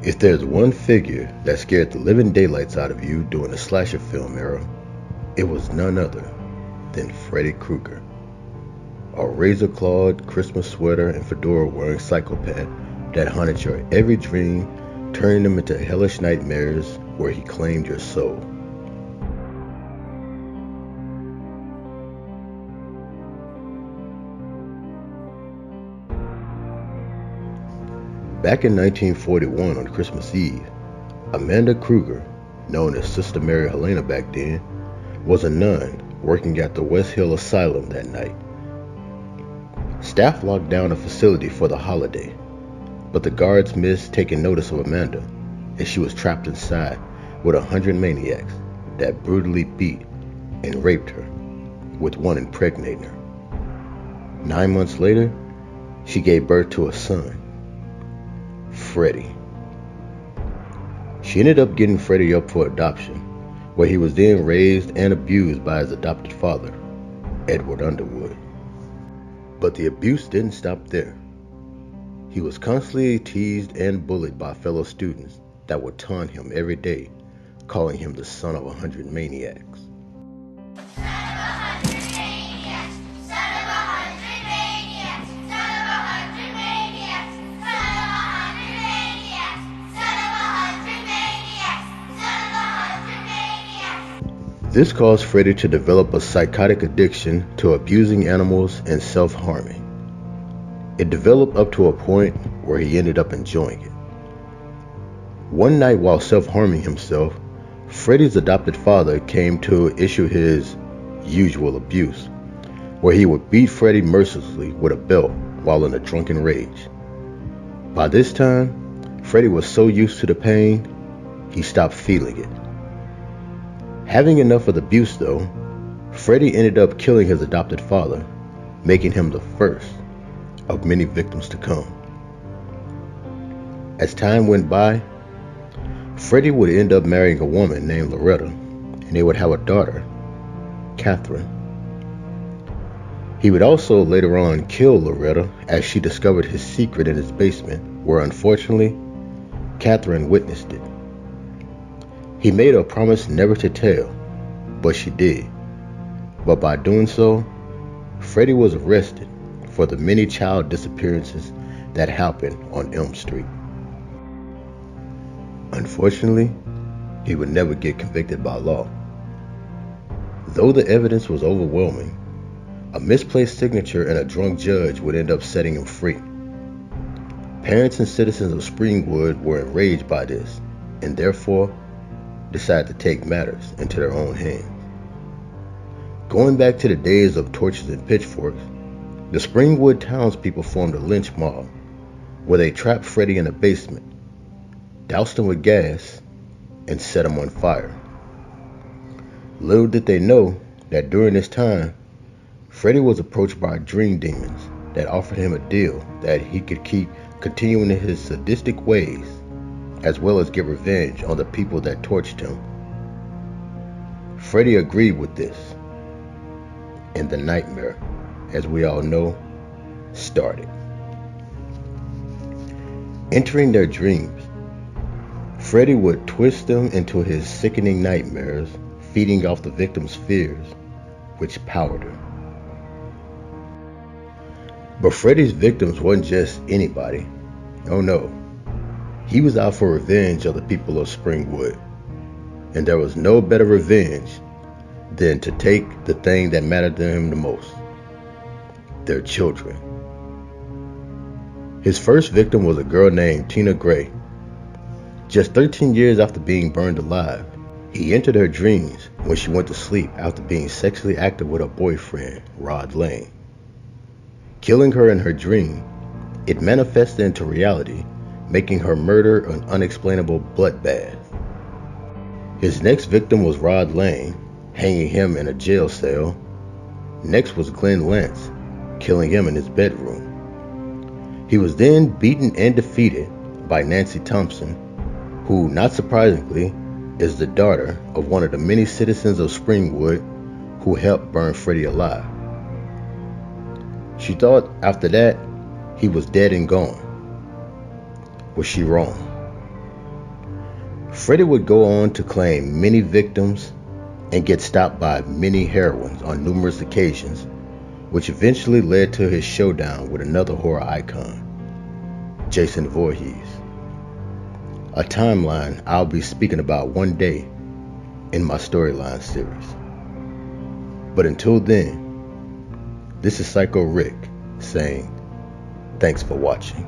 If there's one figure that scared the living daylights out of you during the slasher film era, it was none other than Freddy Krueger, a razor-clawed Christmas sweater and fedora-wearing psychopath that haunted your every dream, turning them into hellish nightmares where he claimed your soul. Back in 1941 on Christmas Eve, Amanda Krueger, known as Sister Mary Helena back then, was a nun working at the West Hill Asylum that night. Staff locked down the facility for the holiday, but the guards missed taking notice of Amanda, as she was trapped inside with 100 maniacs that brutally beat and raped her, with one impregnating her. 9 months later, she gave birth to a son, Freddy. She ended up getting Freddy up for adoption, where he was then raised and abused by his adopted father, Edward Underwood. But the abuse didn't stop there. He was constantly teased and bullied by fellow students that would taunt him every day, calling him the son of 100 maniacs. This caused Freddy to develop a psychotic addiction to abusing animals and self-harming. It developed up to a point where he ended up enjoying it. One night while self-harming himself, Freddy's adopted father came to issue his usual abuse, where he would beat Freddy mercilessly with a belt while in a drunken rage. By this time, Freddy was so used to the pain, he stopped feeling it. Having enough of the abuse though, Freddy ended up killing his adopted father, making him the first of many victims to come. As time went by, Freddy would end up marrying a woman named Loretta, and they would have a daughter, Catherine. He would also later on kill Loretta as she discovered his secret in his basement, where unfortunately, Catherine witnessed it. He made her promise never to tell, but she did. But by doing so, Freddy was arrested for the many child disappearances that happened on Elm Street. Unfortunately, he would never get convicted by law. Though the evidence was overwhelming, a misplaced signature and a drunk judge would end up setting him free. Parents and citizens of Springwood were enraged by this, and therefore decided to take matters into their own hands. Going back to the days of torches and pitchforks, the Springwood townspeople formed a lynch mob, where they trapped Freddy in a basement, doused him with gas, and set him on fire. Little did they know that during this time, Freddy was approached by dream demons that offered him a deal that he could keep continuing in his sadistic ways, as well as get revenge on the people that tortured him. Freddy agreed with this, and the nightmare, as we all know, started. Entering their dreams, Freddy would twist them into his sickening nightmares, feeding off the victim's fears, which powered her. But Freddy's victims wasn't just anybody. Oh no. He was out for revenge of the people of Springwood, and there was no better revenge than to take the thing that mattered to him the most, their children. His first victim was a girl named Tina Gray. Just 13 years after being burned alive, he entered her dreams when she went to sleep after being sexually active with her boyfriend, Rod Lane. Killing her in her dream, it manifested into reality, making her murder an unexplainable bloodbath. His next victim was Rod Lane, hanging him in a jail cell. Next was Glenn Lance, killing him in his bedroom. He was then beaten and defeated by Nancy Thompson, who, not surprisingly, is the daughter of one of the many citizens of Springwood who helped burn Freddy alive. She thought after that he was dead and gone. Was she wrong? Freddy would go on to claim many victims and get stopped by many heroines on numerous occasions, which eventually led to his showdown with another horror icon, Jason Voorhees. A timeline I'll be speaking about one day in my storyline series. But until then, this is Psycho Rick saying, thanks for watching.